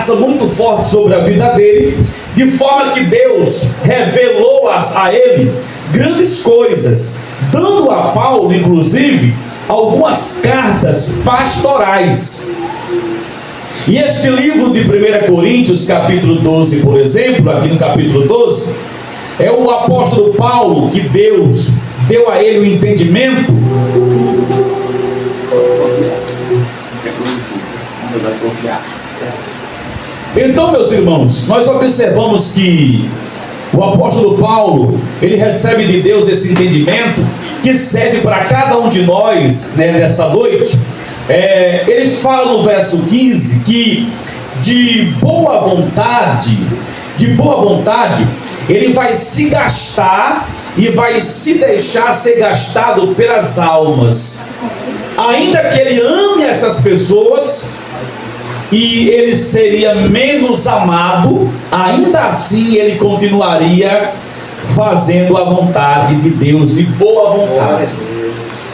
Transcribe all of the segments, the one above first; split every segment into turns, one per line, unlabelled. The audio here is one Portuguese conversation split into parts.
graça muito forte sobre a vida dele, de forma que Deus revelou a ele grandes coisas, dando a Paulo, inclusive, algumas cartas pastorais. E este livro de 1 Coríntios, capítulo 12, por exemplo, aqui no capítulo 12, é o apóstolo Paulo que Deus deu a ele o entendimento. Então, meus irmãos, nós observamos que o apóstolo Paulo, ele recebe de Deus esse entendimento que serve para cada um de nós, né, nessa noite. Ele fala no verso 15 que de boa vontade, ele vai se gastar e vai se deixar ser gastado pelas almas. Ainda que ele ame essas pessoas e ele seria menos amado, ainda assim ele continuaria fazendo a vontade de Deus, de boa vontade.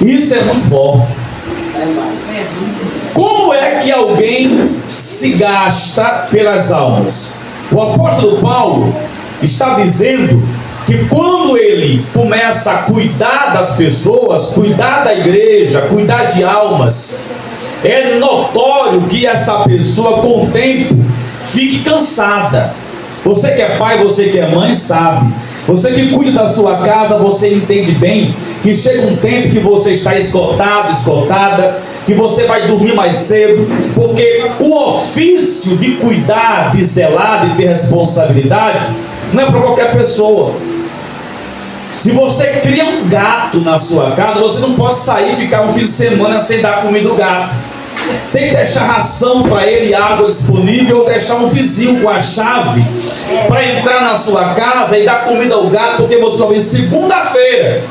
Isso é muito forte. Como é que alguém se gasta pelas almas? O apóstolo Paulo está dizendo que quando ele começa a cuidar das pessoas, cuidar da igreja, cuidar de almas, é notório que essa pessoa com o tempo fique cansada. Você que é pai, você que é mãe, sabe. Você que cuida da sua casa, você entende bem que chega um tempo que você está esgotado, esgotada, que você vai dormir mais cedo, porque o ofício de cuidar, de zelar, de ter responsabilidade, não é para qualquer pessoa. Se você cria um gato na sua casa, você não pode sair e ficar um fim de semana sem dar comida ao gato. Tem que deixar ração para ele, água disponível, ou deixar um vizinho com a chave para entrar na sua casa e dar comida ao gato, porque você vai ver segunda-feira.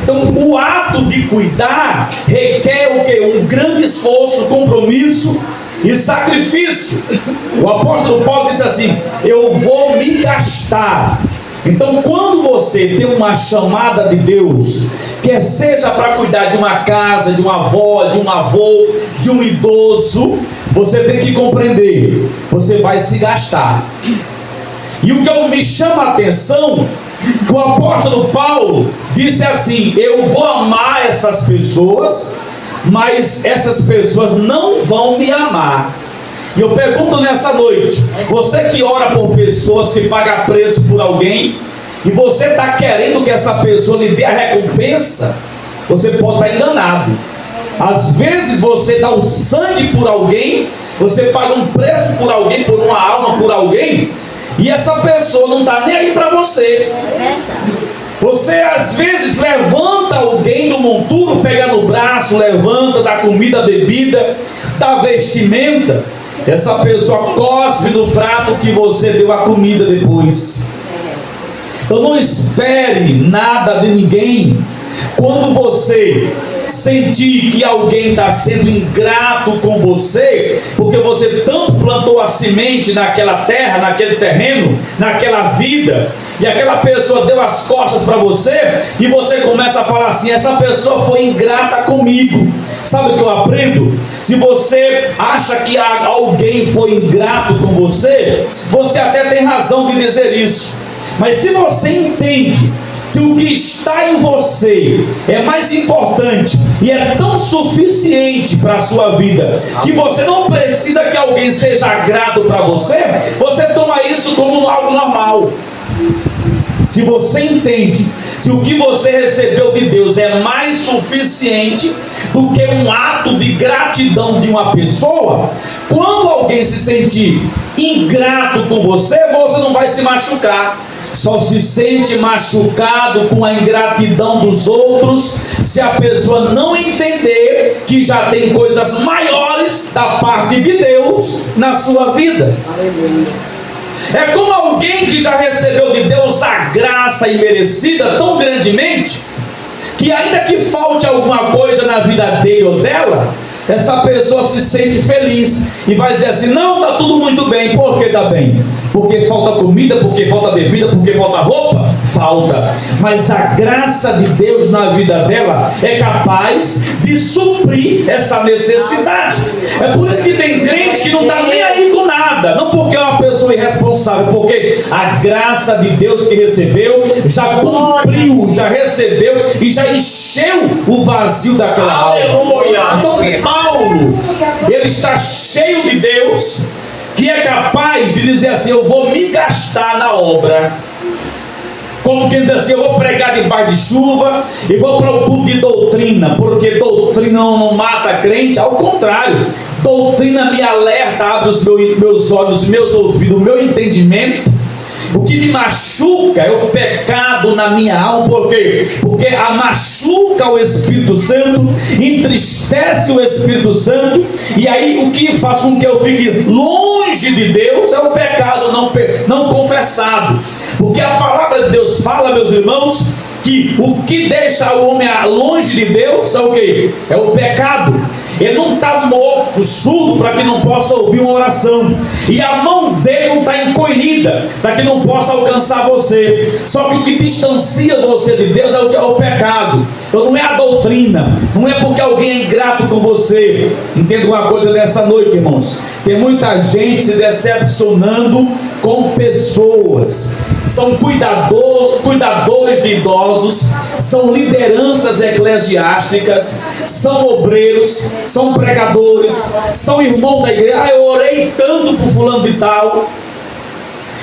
Então o ato de cuidar requer o quê? Um grande esforço, compromisso e sacrifício. O apóstolo Paulo diz assim: eu vou me gastar. Então, quando você tem uma chamada de Deus, quer seja para cuidar de uma casa, de uma avó, de um avô, de um idoso, você tem que compreender, você vai se gastar. E o que me chama a atenção, que o apóstolo Paulo disse assim: eu vou amar essas pessoas, mas essas pessoas não vão me amar. E eu pergunto nessa noite, você que ora por pessoas, que paga preço por alguém, e você está querendo que essa pessoa lhe dê a recompensa, você pode estar enganado. Às vezes você dá o sangue por alguém, você paga um preço por alguém, por uma alma, por alguém, e essa pessoa não está nem aí para você. Você às vezes levanta alguém do monturo, pega no braço, levanta, dá comida, bebida, dá vestimenta. Essa pessoa cospe no prato que você deu a comida depois. Então não espere nada de ninguém. Quando você sentir que alguém está sendo ingrato com você, porque você tanto plantou a semente naquela terra, naquele terreno, naquela vida, e aquela pessoa deu as costas para você, e você começa a falar assim: essa pessoa foi ingrata comigo. Sabe o que eu aprendo? Se você acha que alguém foi ingrato com você, você até tem razão de dizer isso. Mas se você entende que o que está em você é mais importante e é tão suficiente para a sua vida, que você não precisa que alguém seja grato para você, você toma isso como algo normal. Se você entende que o que você recebeu de Deus é mais suficiente do que um ato de gratidão de uma pessoa, quando alguém se sentir ingrato com você, você não vai se machucar. Só se sente machucado com a ingratidão dos outros se a pessoa não entender que já tem coisas maiores da parte de Deus na sua vida. É como alguém que já recebeu de Deus a graça imerecida tão grandemente, que ainda que falte alguma coisa na vida dele ou dela, essa pessoa se sente feliz e vai dizer assim: não, está tudo muito bem. Por que está bem? Porque falta comida, porque falta bebida, porque falta roupa? Falta. Mas a graça de Deus na vida dela é capaz de suprir essa necessidade. É por isso que tem crente que não está nem aí com nada. nada, não porque é uma pessoa irresponsável, porque a graça de Deus que recebeu, já cumpriu, já recebeu e já encheu o vazio daquela alma. Então Paulo, ele está cheio de Deus, que é capaz de dizer assim: eu vou me gastar na obra. Como quem diz assim: eu vou pregar debaixo de chuva e vou para o culto de doutrina, porque doutrina não mata crente, ao contrário, doutrina me alerta, abre os meus olhos, meus ouvidos, o meu entendimento. O que me machuca é o pecado na minha alma. Por quê? Porque machuca o Espírito Santo, entristece o Espírito Santo, e aí o que faz com que eu fique longe de Deus é o pecado não confessado. Porque a palavra de Deus fala, meus irmãos, que o que deixa o homem longe de Deus é o quê? É o pecado. Ele não está morto, surdo, para que não possa ouvir uma oração, e a mão dele não está encolhida para que não possa alcançar você. Só que o que distancia você de Deus é o pecado. Então não é a doutrina, não é porque alguém é ingrato com você. Entenda uma coisa dessa noite, irmãos: tem muita gente se decepcionando com pessoas. São cuidadores de idosos, são lideranças eclesiásticas, são obreiros, são pregadores, são irmãos da igreja. Eu orei tanto por fulano de tal,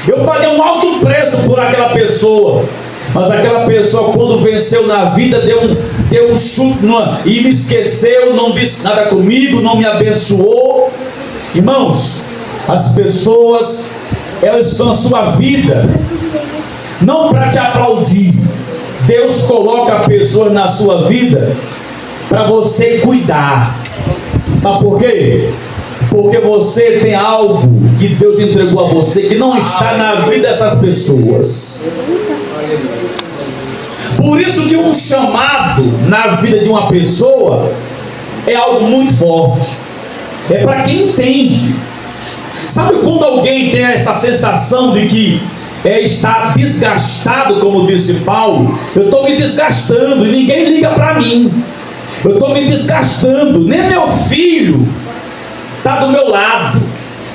eu paguei um alto preço por aquela pessoa, mas aquela pessoa, quando venceu na vida, deu um chute e me esqueceu, não disse nada comigo, não me abençoou. Irmãos, as pessoas, elas estão na sua vida não para te aplaudir. Deus coloca pessoas na sua vida para você cuidar. Sabe por quê? Porque você tem algo que Deus entregou a você que não está na vida dessas pessoas. Por isso que um chamado na vida de uma pessoa é algo muito forte. É para quem entende. Sabe quando alguém tem essa sensação de que está desgastado, como disse Paulo? Eu estou me desgastando e ninguém liga para mim. Eu estou me desgastando, nem meu filho está do meu lado,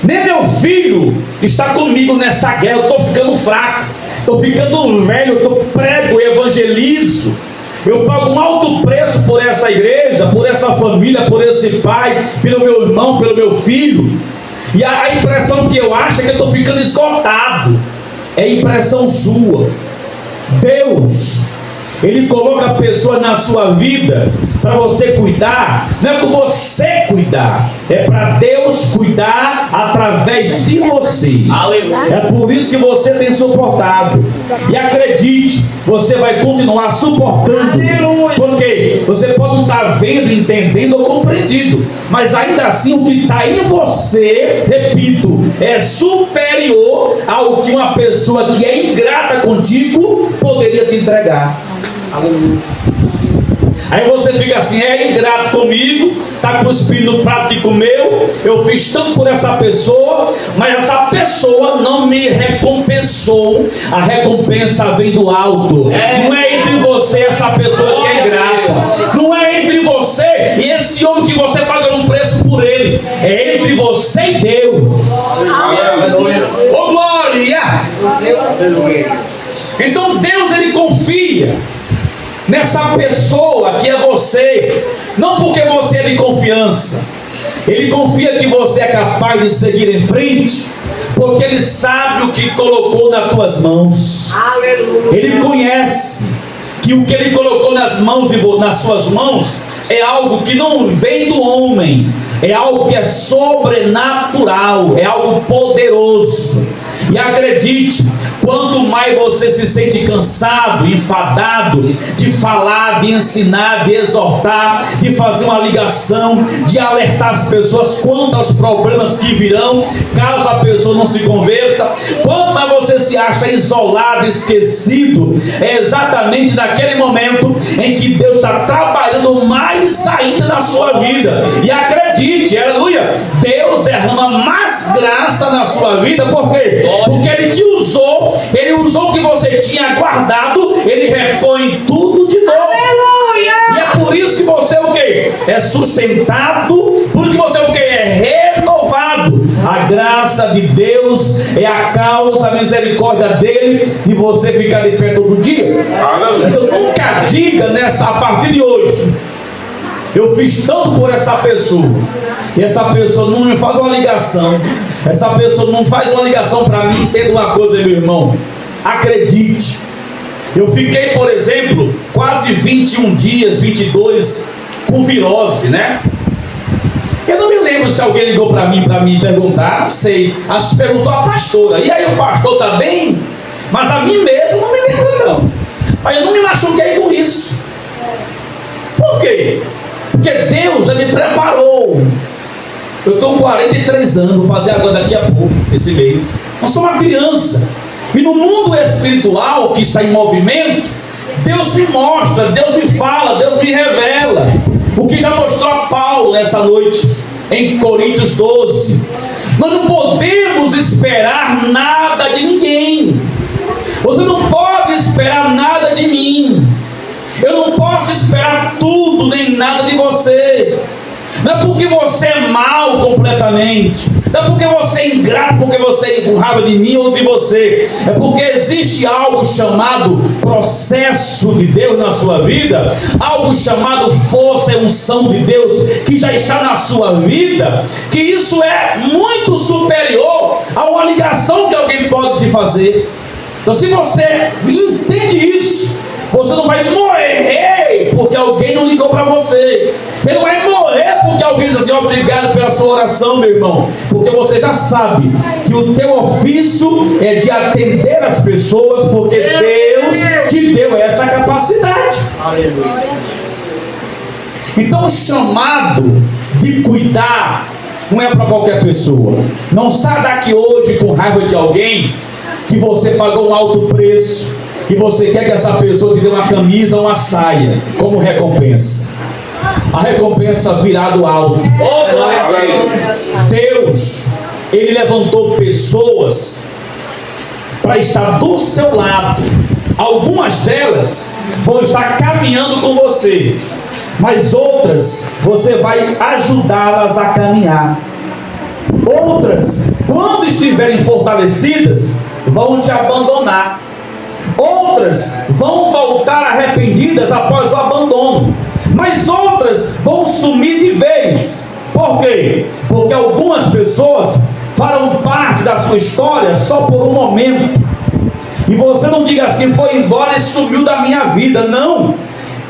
nem meu filho está comigo nessa guerra. Eu estou ficando fraco, estou ficando velho, eu prego, evangelizo, eu pago um alto preço por essa igreja, por essa família, por esse pai, pelo meu irmão, pelo meu filho, e a impressão que eu acho é que eu estou ficando esgotado. É impressão sua. Deus, Ele coloca pessoas na sua vida para você cuidar. Não é para você cuidar, é para Deus cuidar através de você. Aleluia. É por isso que você tem suportado. E acredite, você vai continuar suportando. Aleluia. Porque você pode não estar vendo, entendendo ou compreendido, mas ainda assim o que está em você, repito, é superior ao que uma pessoa que é ingrata contigo poderia te entregar. Aí você fica assim: é ingrato comigo, está cuspindo no prato que comeu, eu fiz tanto por essa pessoa, mas essa pessoa não me recompensou. A recompensa vem do alto. Não é entre você e essa pessoa que é ingrata, não é entre você e esse homem que você pagou um preço por ele, é entre você e Deus. Oh glória! Então Deus, Ele confia nessa pessoa que é você, não porque você é de confiança. Ele confia que você é capaz de seguir em frente, porque Ele sabe o que colocou nas tuas mãos. Aleluia. Ele conhece que o que Ele colocou nas suas mãos é algo que não vem do homem, é algo que é sobrenatural, é algo poderoso. E acredite, quanto mais você se sente cansado, enfadado de falar, de ensinar, de exortar, de fazer uma ligação, de alertar as pessoas quanto aos problemas que virão caso a pessoa não se converta, quanto mais você se acha isolado, esquecido, é exatamente naquele momento em que Deus está trabalhando mais ainda na sua vida. E acredite, aleluia, Deus derrama mais graça na sua vida. Por quê? Porque Ele te usou, Ele usou o que você tinha guardado, Ele repõe tudo de novo. Aleluia! E é por isso que você é o quê? É sustentado, por que você é o quê? É renovado. A graça de Deus é a causa, a misericórdia dele de você ficar de pé todo dia. Então nunca diga a partir de hoje: eu fiz tanto por essa pessoa, e essa pessoa não me faz uma ligação, essa pessoa não faz uma ligação para mim. Entenda uma coisa, meu irmão, acredite. Eu fiquei, por exemplo, quase 21 dias, 22, com virose, né? Eu não me lembro se alguém ligou para mim perguntar, não sei. Acho que perguntou a pastora: e aí, o pastor está bem? Mas a mim mesmo não me lembro, não. Mas eu não me machuquei com isso. Por quê? Porque Deus já me preparou. Eu estou com 43 anos, vou fazer agora daqui a pouco, esse mês. Eu sou uma criança. E no mundo espiritual que está em movimento, Deus me mostra, Deus me fala, Deus me revela. O que já mostrou a Paulo nessa noite, em Coríntios 12. Nós não podemos esperar nada de ninguém. Você não pode esperar nada de mim. Eu não posso esperar tudo nem nada de você. Não é porque você é mau completamente, não é porque você é ingrato, porque você é com raiva de mim ou de você. É porque existe algo chamado processo de Deus na sua vida, algo chamado força e unção de Deus que já está na sua vida, que isso é muito superior a uma ligação que alguém pode te fazer. Então, se você entende isso, você não vai morrer porque alguém não ligou para você. Ele não vai morrer porque alguém diz assim: obrigado pela sua oração, meu irmão. Porque você já sabe que o teu ofício é de atender as pessoas, porque Deus te deu essa capacidade. Então o chamado de cuidar não é para qualquer pessoa. Não sai daqui hoje com raiva de alguém que você pagou um alto preço e você quer que essa pessoa te dê uma camisa ou uma saia como recompensa. A recompença virá do alto. Deus, Ele levantou pessoas para estar do seu lado. Algumas delas vão estar caminhando com você, mas outras você vai ajudá-las a caminhar. Outras, quando estiverem fortalecidas, vão te abandonar. Outras vão voltar arrependidas após o abandono, mas outras vão sumir de vez. Por quê? Porque algumas pessoas farão parte da sua história só por um momento. E você não diga assim: foi embora e sumiu da minha vida. Não,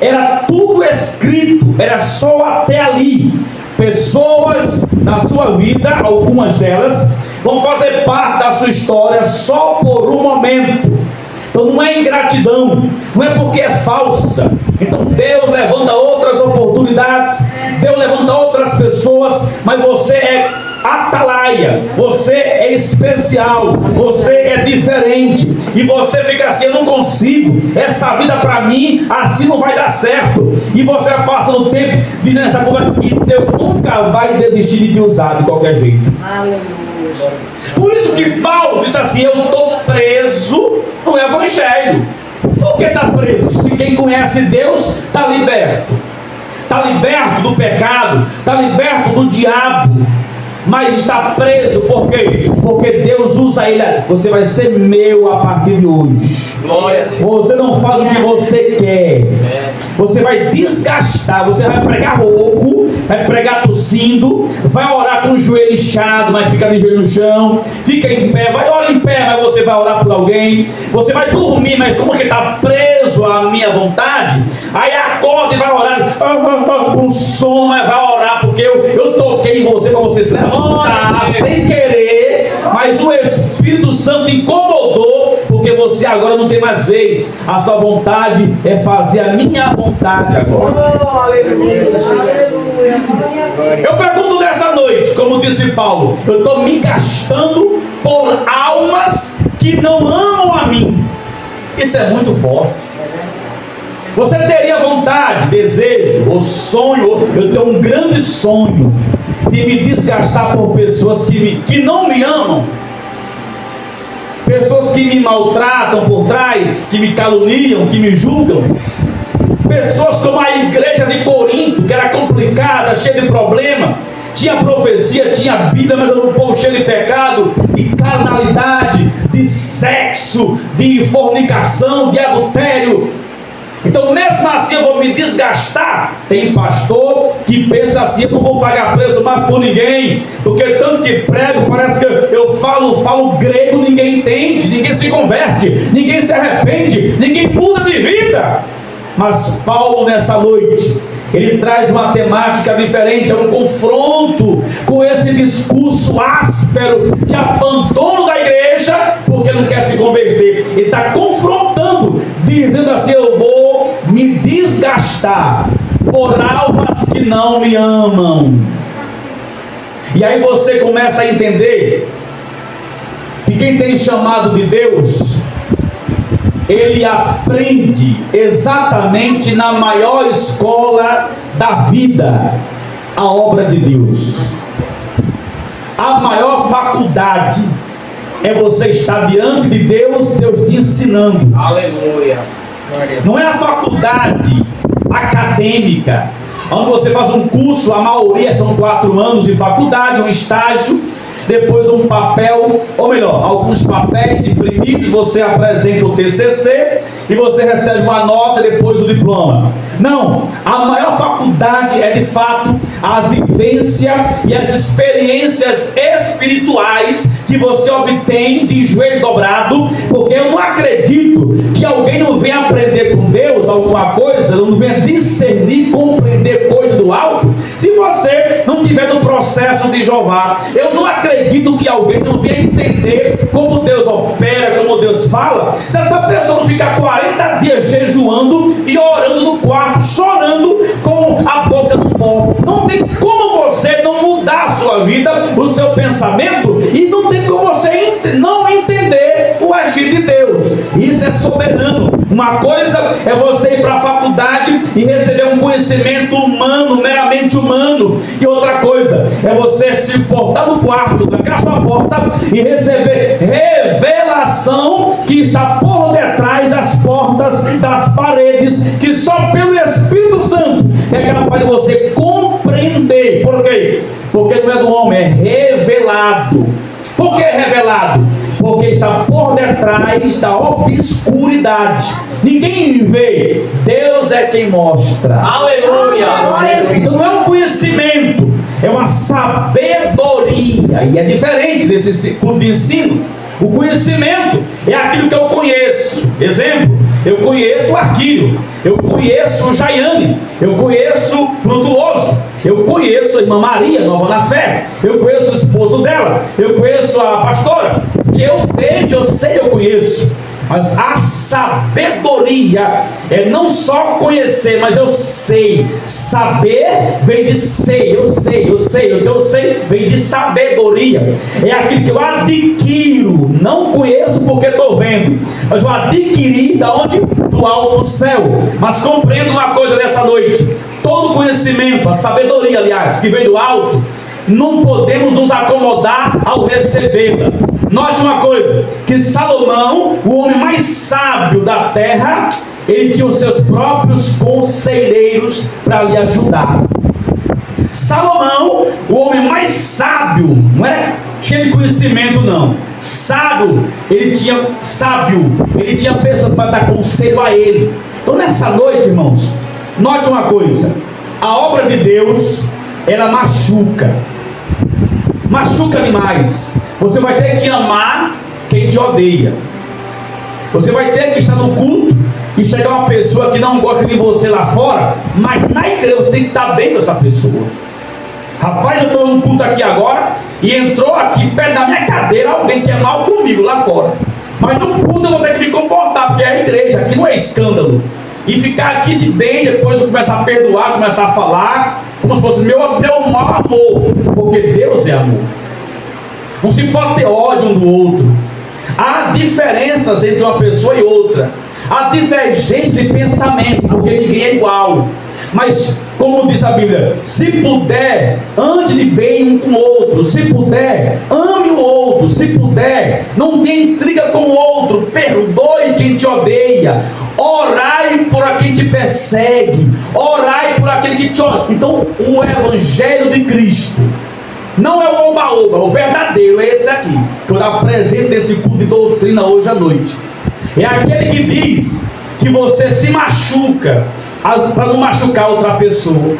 era tudo escrito, era só até ali. Pessoas na sua vida, algumas delas, vão fazer parte da sua história só por um momento. Então não é ingratidão, não é porque é falsa. Então Deus levanta outras oportunidades, Deus levanta outras pessoas, mas você é atalaia, você é especial, você é diferente, e você fica assim: eu não consigo, essa vida para mim assim não vai dar certo. E você passa o tempo dizendo essa coisa, e Deus nunca vai desistir de te usar de qualquer jeito. Por isso que Paulo disse assim: eu estou preso no Evangelho. Por que está preso? Se quem conhece Deus está liberto. Está liberto do pecado, está liberto do diabo, mas está preso. Por quê? Porque Deus usa ele. Você vai ser meu a partir de hoje. Você não faz o que você quer. Você vai desgastar. Você vai pregar rouco, vai pregar tossindo, vai orar com o joelho inchado, mas fica de joelho no chão. Fica em pé, vai orar em pé, mas você vai orar por alguém. Você vai dormir, mas como que está preso à minha vontade? Aí acorda e vai orar com sono, mas vai orar porque eu toquei em você para você se levantar sem querer, mas o Espírito Santo incomodou, porque você agora não tem mais vez. A sua vontade é fazer a minha vontade agora. Eu pergunto nessa noite, como disse Paulo: eu estou me gastando por almas que não amam a mim. Isso é muito forte. Você teria vontade, desejo ou sonho? Eu tenho um grande sonho de me desgastar por pessoas que não me amam, pessoas que me maltratam por trás, que me caluniam, que me julgam, pessoas como a igreja de Corinto, que era complicada, cheia de problema, tinha profecia, tinha Bíblia, mas era um povo cheio de pecado, de carnalidade, de sexo, de fornicação, de adultério. Então, mesmo assim, eu vou me desgastar. Tem pastor que pensa assim: eu não vou pagar preço mais por ninguém, porque tanto que prego, parece que eu falo grego, ninguém entende, ninguém se converte, ninguém se arrepende, ninguém muda de vida. Mas Paulo, nessa noite, ele traz uma temática diferente, é um confronto com esse discurso áspero de abandono da igreja, porque não quer se converter. Ele está confrontando, dizendo assim: eu vou me desgastar por almas que não me amam. E aí você começa a entender que quem tem chamado de Deus, ele aprende exatamente na maior escola da vida, a obra de Deus. A maior faculdade é você estar diante de Deus, Deus te ensinando.
Aleluia.
Não é a faculdade acadêmica, onde você faz um curso, a maioria são 4 anos de faculdade, um estágio, depois um papel, ou melhor, alguns papéis imprimidos, você apresenta o TCC e você recebe uma nota, depois o diploma. Não, a maior faculdade é de fato a vivência e as experiências espirituais que você obtém de joelho dobrado, porque eu não acredito que alguém não venha aprender com Deus alguma coisa, não venha discernir, compreender coisa do alto, se você não estiver no processo de Jeová. Eu não acredito que alguém não venha entender como Deus opera, como Deus fala, se essa pessoa não ficar 40 dias jejuando e orando no quarto, chorando com a boca no pó. Não tem como você não mudar a sua vida, o seu pensamento, e não tem como você não entender o agir de Deus. Isso é soberano. Uma coisa é você ir para a faculdade e receber um conhecimento humano, meramente humano, e outra coisa é você se portar no quarto, trancar sua porta e receber revelação que está por detrás das portas, das paredes, que só pelo Espírito Santo é capaz de você compreender. Por quê? Porque não é do homem, é revelado. Por que é revelado? Porque está por detrás da obscuridade. Ninguém vê, Deus é quem mostra.
Aleluia.
Então não é um conhecimento, é uma sabedoria. E é diferente desse tipo de ensino. O conhecimento é aquilo que eu conheço. Exemplo, eu conheço o Arquíleo, eu conheço o Jaiane, eu conheço o Frutuoso, eu conheço a irmã Maria, nova na fé, eu conheço o esposo dela, eu conheço a pastora, que eu vejo, eu sei, eu conheço. Mas a sabedoria é não só conhecer, mas eu sei. Saber vem de sei, eu sei. O que eu sei vem de sabedoria. É aquilo que eu adquiro. Não conheço porque estou vendo, mas eu adquiri da onde? Do alto do céu. Mas compreendo uma coisa nessa noite: todo conhecimento, a sabedoria, aliás, que vem do alto, não podemos nos acomodar ao recebê-la. Note uma coisa, que Salomão, o homem mais sábio da terra, ele tinha os seus próprios conselheiros para lhe ajudar. Salomão, o homem mais sábio, não é cheio de conhecimento não, sábio, ele tinha pessoas para dar conselho a ele. Então nessa noite, irmãos, note uma coisa: a obra de Deus, ela machuca demais. Você vai ter que amar quem te odeia. Você vai ter que estar no culto e chegar uma pessoa que não gosta de você lá fora, mas na igreja você tem que estar bem com essa pessoa. Rapaz, eu estou no culto aqui agora e entrou aqui perto da minha cadeira alguém que é mal comigo lá fora, mas no culto eu vou ter que me comportar, porque é a igreja, aqui não é escândalo. E ficar aqui de bem, depois eu começar a perdoar, começar a falar como se fosse meu maior amor, porque Deus é amor. Não se pode ter ódio um do outro. Há diferenças entre uma pessoa e outra. Há divergência de pensamento, porque ninguém é igual. Mas, como diz a Bíblia, se puder, ande de bem um com o outro. Se puder, ame o outro. Se puder, não tenha intriga com o outro. Perdoe quem te odeia. Orai por quem te persegue. Orai por aquele que te odeia. Então, o Evangelho de Cristo Não é o oba-oba, o verdadeiro é esse aqui, que eu apresento nesse culto de doutrina hoje à noite. É aquele que diz que você se machuca para não machucar outra pessoa.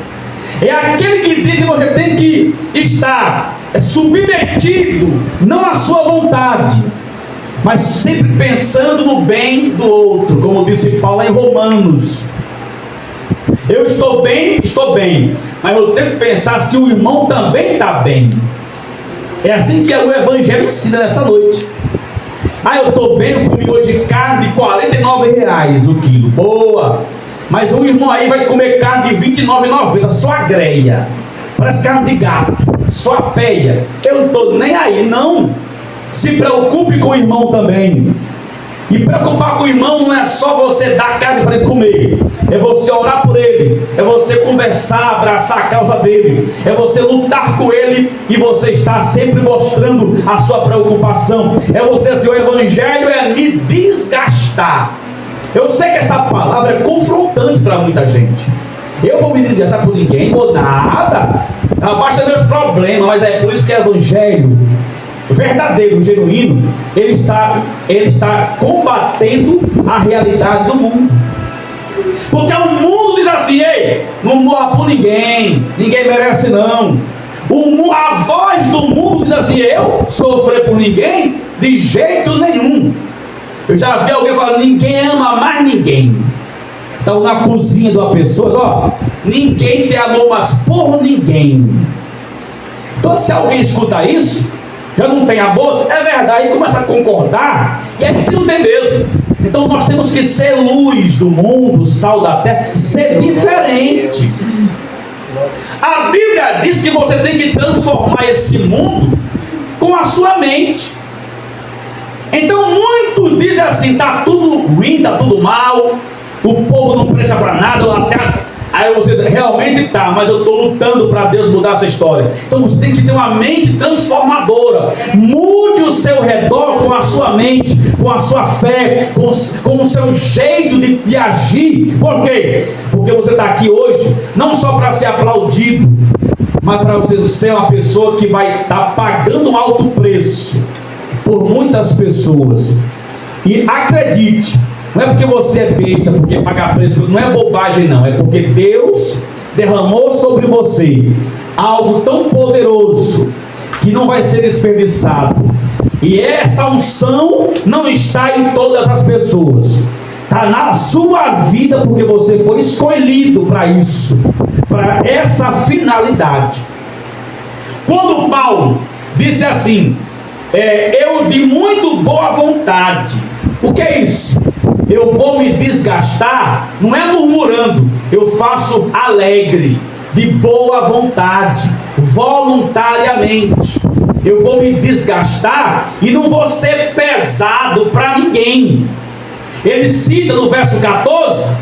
É aquele que diz que você tem que estar submetido, não à sua vontade, mas sempre pensando no bem do outro, como disse Paulo em Romanos. Eu estou bem, mas eu tenho que pensar se o irmão também está bem. É assim que o Evangelho ensina nessa noite. Eu estou bem, eu comi hoje carne de R$49 o quilo, boa. Mas o irmão aí vai comer carne de R$29,90, só a greia, parece carne de gato, só a peia. Eu não estou nem aí, não. Se preocupe com o irmão também. E preocupar com o irmão não é só você dar carne para ele comer, é você orar por ele, é você conversar, abraçar a causa dele, é você lutar com ele e você estar sempre mostrando a sua preocupação. É você assim, o Evangelho é me desgastar. Eu sei que esta palavra é confrontante para muita gente. Eu vou me desgastar por ninguém, por nada, abaixa meus problemas, mas é por isso que é Evangelho verdadeiro, genuíno, ele está combatendo a realidade do mundo. Porque o mundo diz assim: ei, não morra por ninguém merece não. A voz do mundo diz assim: eu sofrer por ninguém de jeito nenhum. Eu já vi alguém falando: ninguém ama mais ninguém. Então na cozinha de uma pessoa, ninguém tem amor mais por ninguém. Então se alguém escuta isso, já não tem amor, é verdade, e começa a concordar, e aí não tem mesmo. Então nós temos que ser luz do mundo, sal da terra, ser diferente. A Bíblia diz que você tem que transformar esse mundo com a sua mente. Então muitos dizem assim: está tudo ruim, está tudo mal, o povo não presta para nada, aí você realmente está, mas eu estou lutando para Deus mudar essa história. Então você tem que ter uma mente transformadora. Mude o seu redor com a sua mente, com a sua fé, com o seu jeito de agir. Por quê? Porque você está aqui hoje não só para ser aplaudido, mas para você ser uma pessoa que vai estar pagando um alto preço por muitas pessoas. E acredite, não é porque você é besta, porque pagar preço, não é bobagem não, é porque Deus derramou sobre você algo tão poderoso que não vai ser desperdiçado. E essa unção não está em todas as pessoas, está na sua vida, porque você foi escolhido para isso, para essa finalidade. Quando Paulo disse assim, eu de muito boa vontade, o que é isso? Eu vou me desgastar, não é murmurando, eu faço alegre, de boa vontade, voluntariamente. Eu vou me desgastar e não vou ser pesado para ninguém. Ele cita no verso 14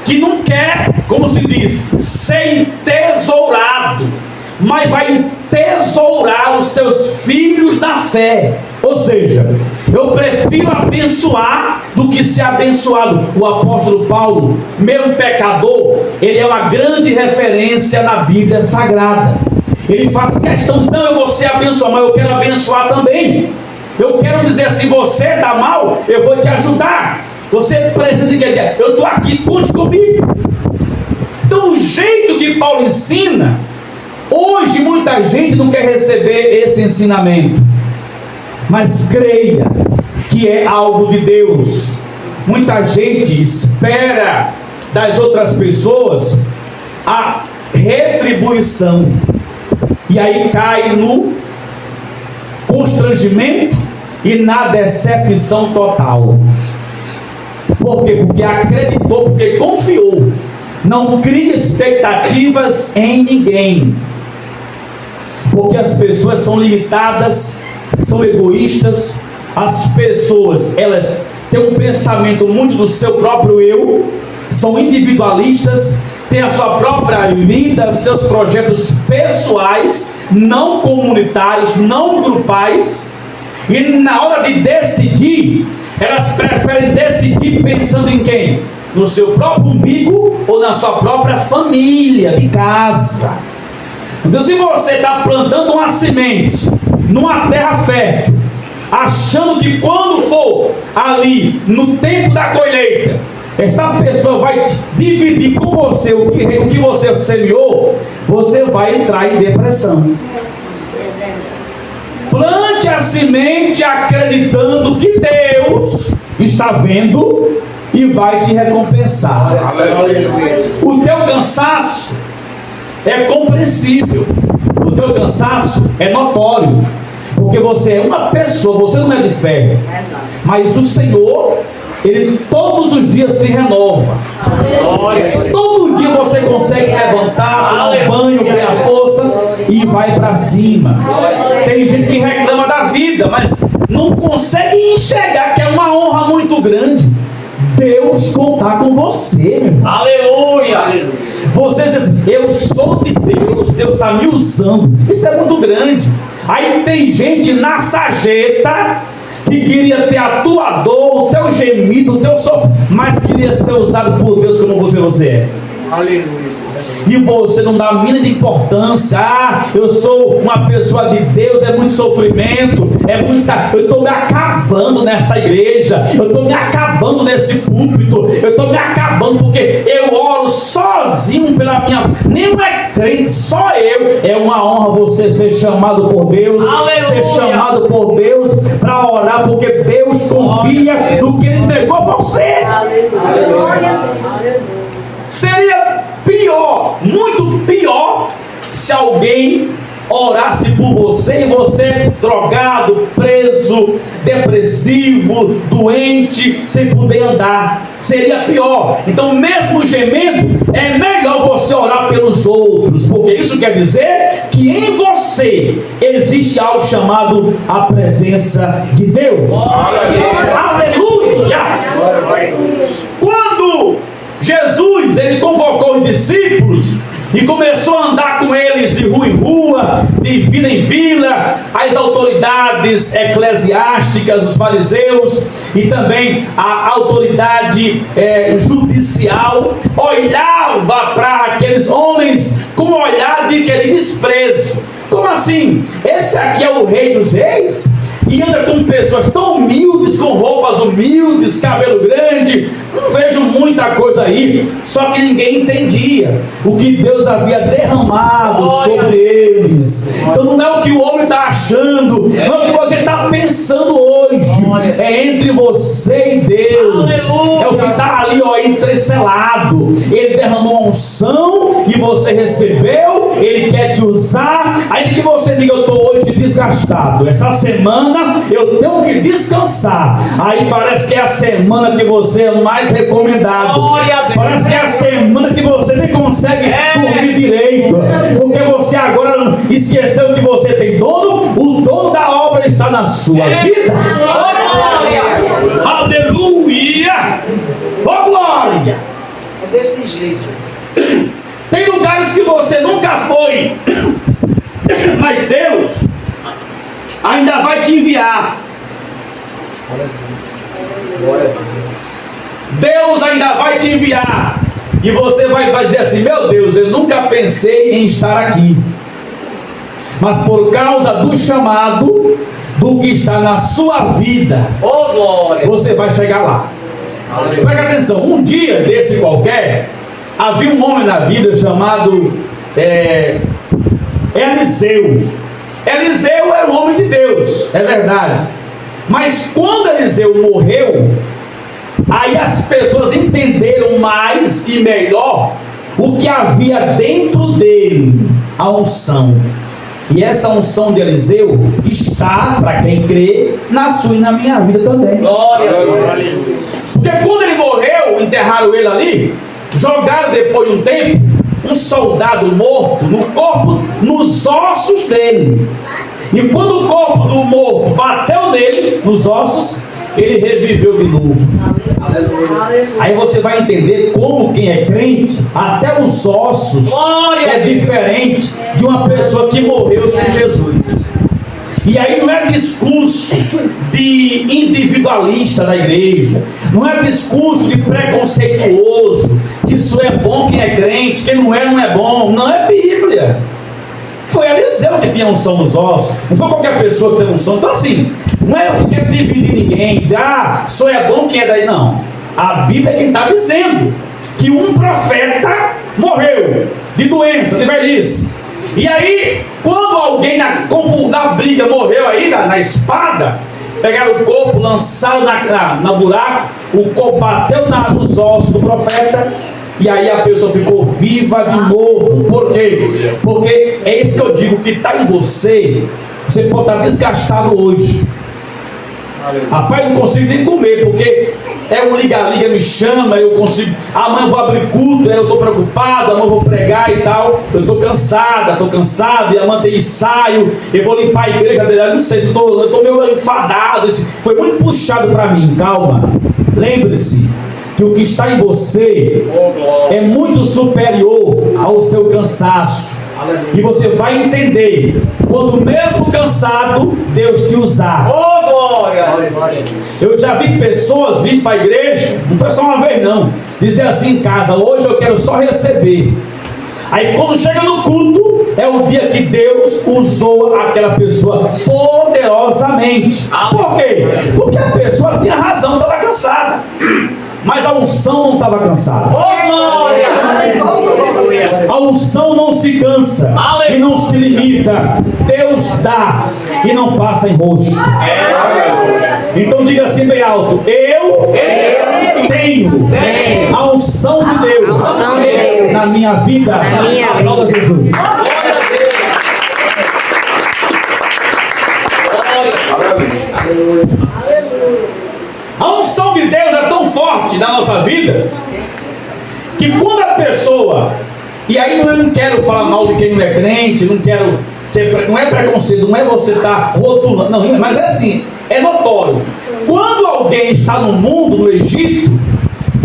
que não quer, como se diz, ser entesourado, mas vai tesourar os seus filhos na fé. Ou seja, eu prefiro abençoar do que ser abençoado. O apóstolo Paulo, meu pecador, ele é uma grande referência na Bíblia Sagrada. Ele faz questão de, não, eu vou ser abençoado, mas eu quero abençoar também. Eu quero dizer assim, você está mal, eu vou te ajudar. Você precisa de que eu estou aqui, conte comigo. Então o jeito que Paulo ensina, hoje muita gente não quer receber esse ensinamento, mas creia que é algo de Deus. Muita gente espera das outras pessoas a retribuição, e aí cai no constrangimento e na decepção total. Por quê? Porque acreditou, porque confiou. Não cria expectativas em ninguém, porque as pessoas são limitadas, são egoístas. As pessoas, elas têm um pensamento muito do seu próprio eu, são individualistas, têm a sua própria vida, seus projetos pessoais, não comunitários, não grupais, e na hora de decidir, elas preferem decidir pensando em quem? No seu próprio umbigo ou na sua própria família de casa. Então, se você está plantando uma semente numa terra fértil, achando que quando for ali no tempo da colheita, esta pessoa vai dividir com você o que você semeou, você vai entrar em depressão. Plante a semente acreditando que Deus está vendo e vai te recompensar. O teu cansaço é compreensível, o teu cansaço é notório, porque você é uma pessoa, você não é de ferro, mas o Senhor, Ele todos os dias te renova. Todo dia você consegue levantar, tomar um banho, ter a força e vai para cima. Tem gente que reclama da vida, mas não consegue enxergar que é uma honra muito grande Deus contar com você, meu irmão.
Aleluia!
Você diz assim, eu sou de Deus, Deus está me usando. Isso é muito grande. Aí tem gente na sarjeta que queria ter a tua dor, o teu gemido, o teu sofrimento, mas queria ser usado por Deus como você é.
Aleluia!
E você não dá a mínima importância. Ah, eu sou uma pessoa de Deus, é muito sofrimento, eu estou me acabando nessa igreja, eu estou me acabando nesse púlpito, eu estou me acabando porque eu oro sozinho pela minha, nem é crente, só eu. É uma honra você ser chamado por Deus. Aleluia. Ser chamado por Deus para orar, porque Deus confia no que Ele entregou a você. Aleluia. Seria pior, muito pior, se alguém orasse por você e você drogado, preso, depressivo, doente, sem poder andar. Seria pior. Então, mesmo gemendo, é melhor você orar pelos outros, porque isso quer dizer que em você existe algo chamado a presença de Deus. Aleluia! Quando Jesus, ele convocou os discípulos e começou a andar com eles de rua em rua, de vila em vila, as autoridades eclesiásticas, os fariseus e também a autoridade judicial olhava para aqueles homens com um olhar de aquele desprezo. Como assim? Esse aqui é o Rei dos Reis? E anda com pessoas tão humildes, com roupas humildes, cabelo grande. Não vejo muita coisa aí. Só que ninguém entendia o que Deus havia derramado sobre eles. Então não é o que o homem está achando, não é o que você está pensando hoje. É entre você e Deus. É o que está ali, ó, entrecelado. Ele derramou a unção e você recebeu. Ele quer te usar. Ainda que você diga, eu estou hoje desgastado, essa semana eu tenho que descansar. Aí parece que é a semana que você é mais recomendado. Parece que é a semana que você nem consegue dormir direito, porque você agora esqueceu que você tem dono. O dono da obra está na sua vida. Aleluia! Oh, glória!
É desse jeito.
Tem lugares que você nunca foi, mas Deus ainda vai te enviar. Deus ainda vai te enviar. E você vai dizer assim, meu Deus, eu nunca pensei em estar aqui, mas por causa do chamado, do que está na sua vida, você vai chegar lá. Presta atenção, um dia desse qualquer, havia um homem na Bíblia chamado Eliseu. Eliseu era um homem de Deus, é verdade. Mas quando Eliseu morreu, aí as pessoas entenderam mais e melhor o que havia dentro dele, a unção. E essa unção de Eliseu está, para quem crê, na sua e na minha vida também.
Glória.
Porque quando ele morreu, enterraram ele ali, jogaram depois de um tempo um soldado morto no corpo, nos ossos dele. E quando o corpo do morto bateu nele, nos ossos, ele reviveu de novo. Aí você vai entender como quem é crente, até os ossos é diferente de uma pessoa que morreu sem Jesus. E aí não é discurso de individualista da igreja, não é discurso de preconceituoso, que isso é bom quem é crente, quem não é bom. Não é Bíblia. Foi Eliseu que tinha unção nos ossos, não foi qualquer pessoa que tem unção. Então assim, não é eu que quero dividir ninguém, dizer, só é bom quem é daí, não. A Bíblia é quem está dizendo que um profeta morreu de doença, de velhice. E aí, quando alguém na briga morreu aí, na espada, pegaram o corpo, lançaram na buraco, o corpo bateu nos ossos do profeta, e aí a pessoa ficou viva de novo. Por quê? Porque é isso que eu digo, que está em você. Você pode estar desgastado hoje. Rapaz, eu não consigo nem comer, porque é um liga-liga, me chama, eu consigo. Amanhã eu vou abrir culto, aí eu estou preocupado, amanhã eu vou pregar e tal. Eu estou cansado, e amanhã tem ensaio, eu vou limpar a igreja. Eu não sei se eu estou meio enfadado. Foi muito puxado para mim. Calma, lembre-se que o que está em você é muito superior ao seu cansaço. E você vai entender quando mesmo cansado Deus te usar. Eu já vi pessoas vir para a igreja, não foi só uma vez não, dizer assim em casa, hoje eu quero só receber. Aí quando chega no culto, é o dia que Deus usou aquela pessoa poderosamente. Por quê? Porque a pessoa tinha razão, estava cansada, mas a unção não estava cansada. A unção não se cansa e não se limita. Deus dá e não passa em rosto. Então diga assim bem alto: eu tenho a unção de Deus na minha vida. Aplauda Jesus. A unção de Deus é tão forte na nossa vida que quando a pessoa, e aí eu não quero falar mal de quem não é crente, não quero ser, não é preconceito, não é você estar rotulando, não, mas é assim, é notório. Quando alguém está no mundo, no Egito,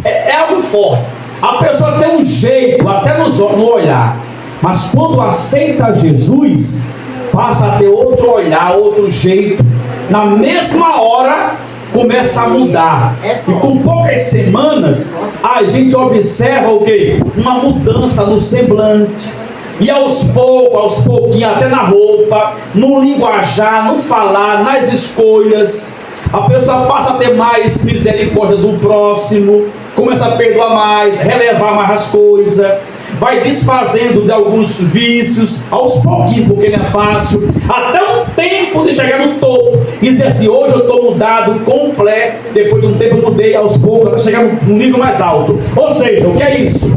é algo forte. A pessoa tem um jeito, até no olhar, mas quando aceita Jesus, passa a ter outro olhar, outro jeito. Na mesma hora começa a mudar. E com poucas semanas a gente observa o quê? Uma mudança no semblante. E aos pouquinhos, até na roupa, no linguajar, no falar, nas escolhas, a pessoa passa a ter mais misericórdia do próximo, começa a perdoar mais, relevar mais as coisas, vai desfazendo de alguns vícios, aos pouquinhos, porque não é fácil, até um tempo de chegar no topo e dizer assim, hoje eu estou mudado completo, depois de um tempo eu mudei aos poucos, até chegar no nível mais alto. Ou seja, o que é isso?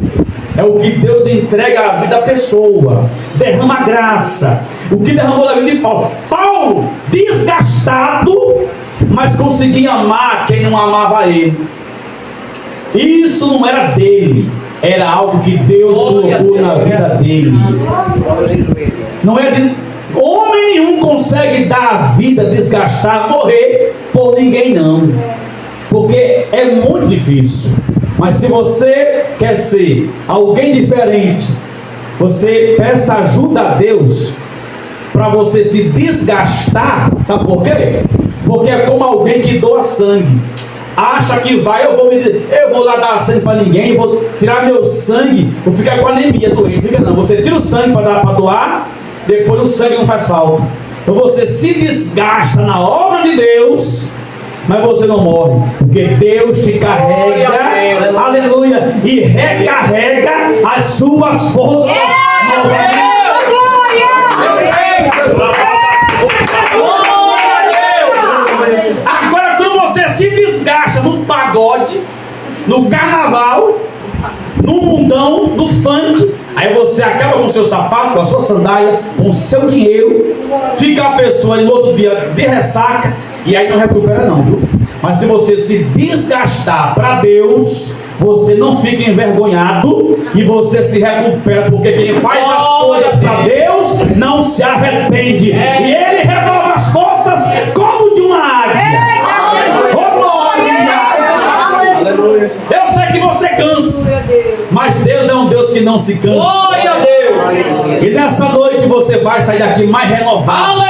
É o que Deus entrega à vida da pessoa, derrama graça. O que derramou na vida de Paulo? Paulo, desgastado, mas conseguia amar quem não amava ele. Isso não era dele, era algo que Deus colocou na vida dele. Não é de homem nenhum consegue dar a vida, desgastar, morrer por ninguém não, porque é muito difícil. Mas se você quer ser alguém diferente, você peça ajuda a Deus para você se desgastar. Sabe por quê? Porque é como alguém que doa sangue. Acha que vai, eu vou lá dar sangue para ninguém, vou tirar meu sangue, vou ficar com anemia doente. Fica não, você tira o sangue para doar, depois o sangue não faz falta. Então você se desgasta na obra de Deus, mas você não morre, porque Deus te carrega, aleluia, e recarrega as suas forças novamente. Agora, quando você se desgasta no pagode, no carnaval, no mundão, no funk, aí você acaba com o seu sapato, com a sua sandália, com o seu dinheiro, fica a pessoa no outro dia de ressaca, e aí não recupera não, viu? Mas se você se desgastar para Deus, você não fica envergonhado e você se recupera, porque quem faz as coisas para Deus não se arrepende, e Ele renova as forças como de uma águia. Oh, glória! Eu sei que você cansa, mas Deus é um Deus que não se cansa.
Glória a Deus!
E nessa noite você vai sair daqui mais renovado.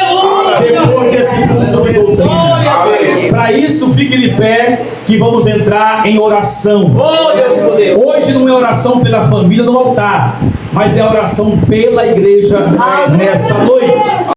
Depois desse culto de doutrina. Para isso, fique de pé, que vamos entrar em oração. Hoje não é oração pela família no altar, mas mas é a oração pela igreja nessa noite.